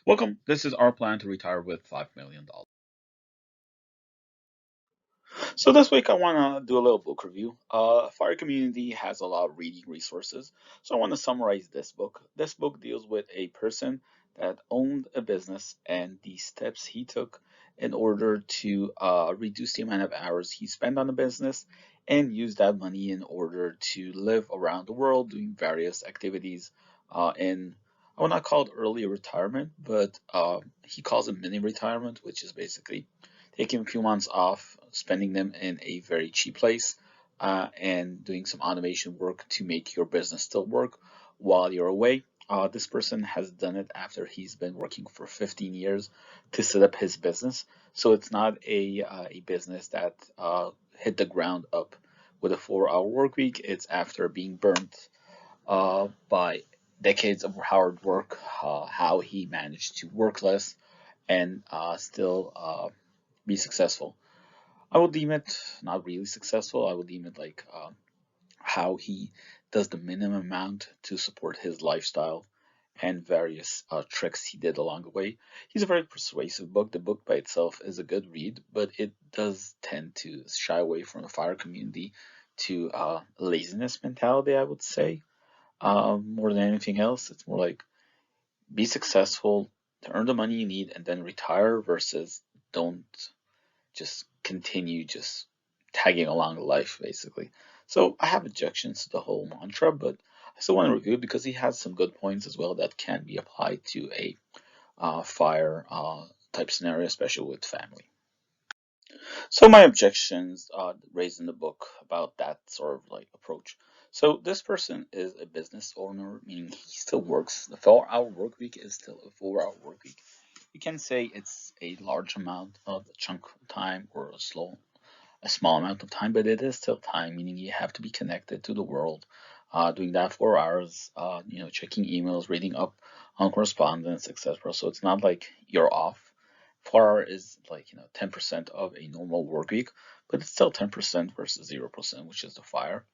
Welcome. This is our plan to retire with $5 million. So this week I want to do a little book review. Fire Community has a lot of reading resources, so I want to summarize this book. This book deals with a person that owned a business and the steps he took in order to reduce the amount of hours he spent on the business and use that money in order to live around the world doing various activities in I would not call it early retirement, but he calls it mini retirement, which is basically taking a few months off, spending them in a very cheap place, and doing some automation work to make your business still work while you're away. This person has done it after he's been working for 15 years to set up his business. So it's not a business that hit the ground up with a 4 hour work week. It's after being burnt by decades of hard work, how he managed to work less and still be successful. I would deem it not really successful. I would deem it like how he does the minimum amount to support his lifestyle and various tricks he did along the way. He's a very persuasive book. The book by itself is a good read, but it does tend to shy away from the fire community to laziness mentality, I would say. More than anything else, it's more like be successful to earn the money you need and then retire versus don't just continue just tagging along life basically. So I have objections to the whole mantra, but I still want to review it because he has some good points as well that can be applied to a fire type scenario, especially with family. So my objections raised in the book about that sort of like approach. So this person is a business owner, meaning he still works. The 4 hour work week is still a 4 hour work week. You can say it's a large amount of a chunk of time or a small amount of time, but it is still time, meaning you have to be connected to the world. Doing that 4 hours, checking emails, reading up on correspondence, etc. So it's not like you're off. 4 hour is like 10% of a normal work week, but it's still 10% versus 0%, which is the fire.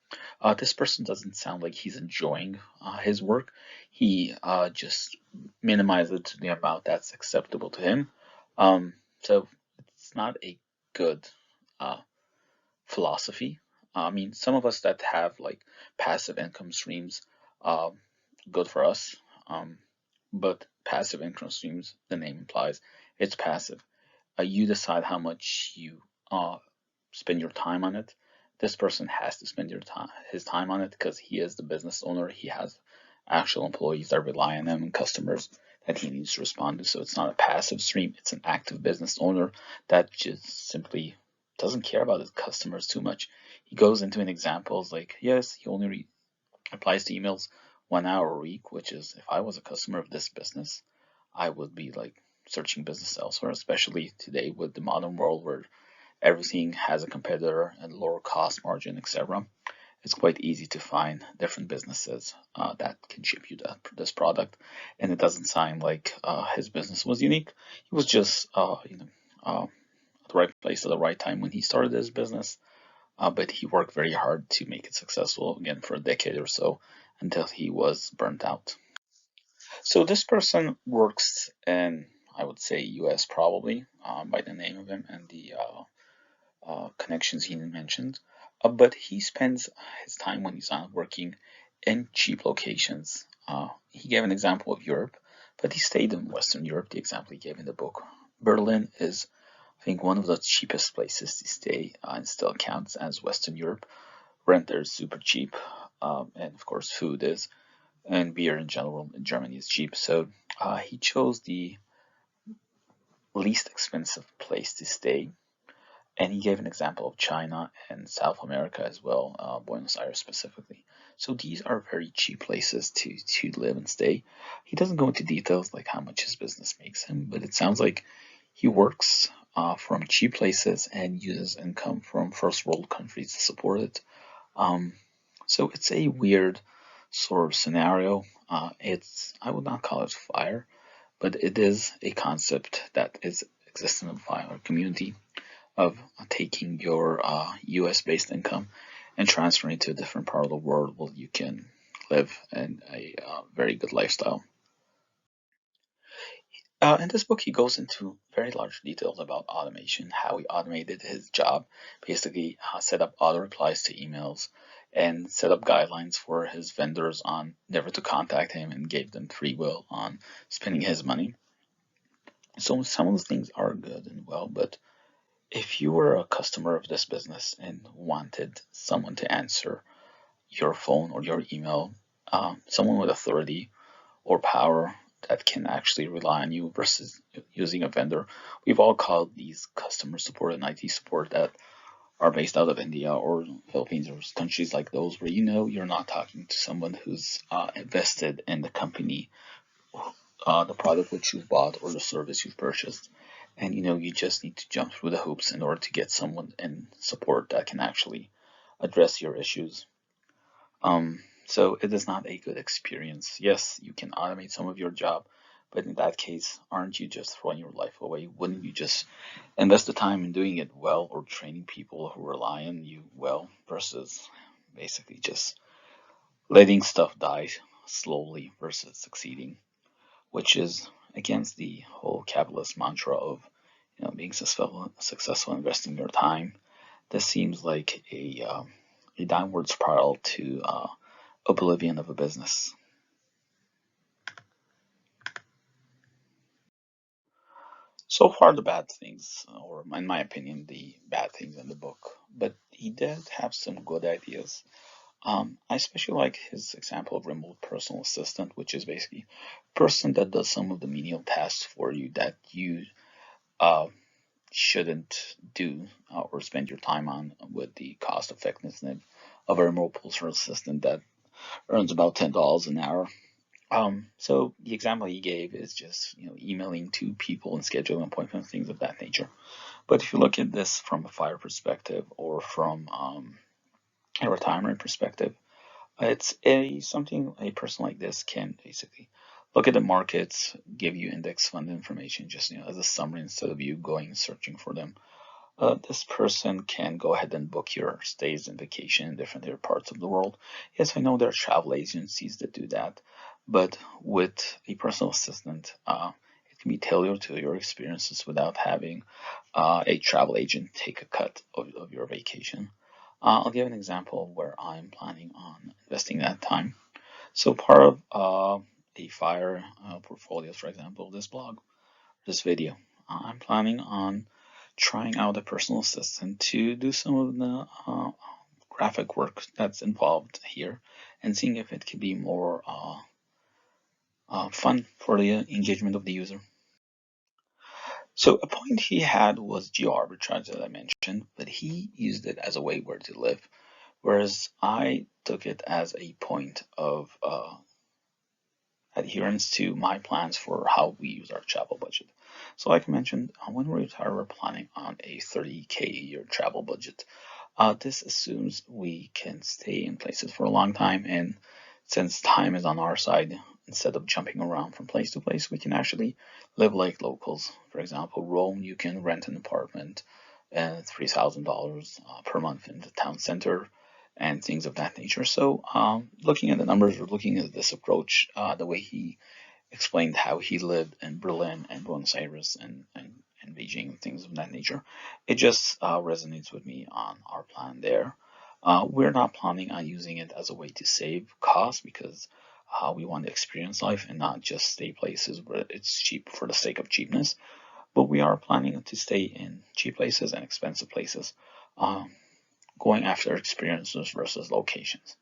This person doesn't sound like he's enjoying his work. He just minimizes it to the amount that's acceptable to him. So it's not a good uh, philosophy. I mean, some of us that have like passive income streams, uh, good for us. Um, but passive income streams, the name implies, it's passive. You decide how much you uh, spend your time on it. This person has to spend his time on it because he is the business owner. He has actual employees that rely on him and customers that he needs to respond to. So it's not a passive stream, it's an active business owner that just simply doesn't care about his customers too much. He goes into an examples like, yes, he only replies to emails 1 hour a week, which is if I was a customer of this business, I would be like searching business elsewhere, especially today with the modern world where everything has a competitor and lower cost margin, etc. It's quite easy to find different businesses that can ship you this product, and it doesn't sound like his business was unique. He was just, at the right place at the right time when he started his business. But he worked very hard to make it successful again for a decade or so until he was burnt out. So this person works in, I would say, U.S. probably by the name of him and the connections he mentioned. But he spends his time when he's not working in cheap locations. He gave an example of Europe, but he stayed in Western Europe, the example he gave in the book. Berlin is, I think, one of the cheapest places to stay and still counts as Western Europe. Rent there is super cheap, and of course, food is, and beer in general in Germany is cheap. So he chose the least expensive place to stay, and he gave an example of China and South America as well, Buenos Aires specifically. So these are very cheap places to live and stay. He doesn't go into details like how much his business makes him, but it sounds like he works from cheap places and uses income from first world countries to support it. Um, so it's a weird sort of scenario. I would not call it fire, but it is a concept that is existing in the fire community of taking your US based income and transferring it to a different part of the world where you can live in a very good lifestyle. In this book, he goes into very large details about automation, how he automated his job, basically set up auto replies to emails, and set up guidelines for his vendors on never to contact him and gave them free will on spending his money. So some of the things are good and well, but if you were a customer of this business and wanted someone to answer your phone or your email, someone with authority or power that can actually rely on you versus using a vendor. We've all called these customer support and IT support that are based out of India or Philippines or countries like those where you know you're not talking to someone who's invested in the company, the product which you've bought or the service you've purchased. And you know you just need to jump through the hoops in order to get someone in support that can actually address your issues. So it is not a good experience. Yes, you can automate some of your job, but in that case, aren't you just throwing your life away? Wouldn't you just invest the time in doing it well or training people who rely on you well versus basically just letting stuff die slowly versus succeeding, which is against the whole capitalist mantra of being successful investing your time. This seems like a downward spiral to oblivion of a business. So far, the bad things, or in my opinion, the bad things in the book, but he did have some good ideas. I especially like his example of remote personal assistant, which is basically a person that does some of the menial tasks for you that you uh, shouldn't do or spend your time on with the cost effectiveness of a remote personal assistant that earns about $10 an hour. So the example he gave is just, emailing to people and scheduling appointments, things of that nature. But if you look at this from a fire perspective or from a retirement perspective, it's a something a person like this can basically look at the markets, give you index fund information, just as a summary instead of you going searching for them. This person can go ahead and book your stays and vacation in different parts of the world. Yes, I know there are travel agencies that do that, but with a personal assistant, it can be tailored to your experiences without having a travel agent take a cut of your vacation. I'll give an example where I'm planning on investing that time. So part of the fire portfolios, for example, this blog, this video, I'm planning on trying out a personal assistant to do some of the graphic work that's involved here and seeing if it can be more fun for the engagement of the user. So a point he had was geo arbitrage, as I mentioned, but he used it as a way where to live, whereas I took it as a point of adherence to my plans for how we use our travel budget. So like I mentioned, when we retire, we're planning on a 30K a year travel budget. This assumes we can stay in places for a long time, and since time is on our side, instead of jumping around from place to place, we can actually live like locals. For example, Rome, you can rent an apartment at $3,000 per month in the town center and things of that nature. So, looking at the numbers, or looking at this approach, the way he explained how he lived in Berlin and Buenos Aires and Beijing and things of that nature. It just resonates with me on our plan there. We're not planning on using it as a way to save costs because we want to experience life and not just stay places where it's cheap for the sake of cheapness. But we are planning to stay in cheap places and expensive places, um, going after experiences versus locations.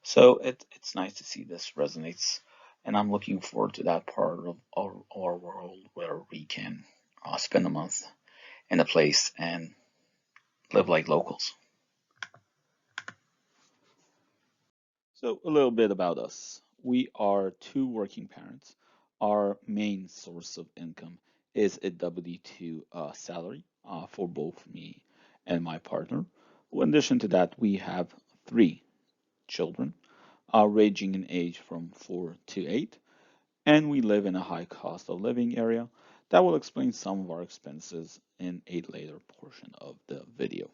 So it's nice to see this resonates, and I'm looking forward to that part of our world where we can spend a month in a place and live like locals. So a little bit about us. We are two working parents. Our main source of income is a W-2 salary for both me and my partner. In addition to that, we have three children, ranging in age from 4 to 8. And we live in a high cost of living area. That will explain some of our expenses in a later portion of the video.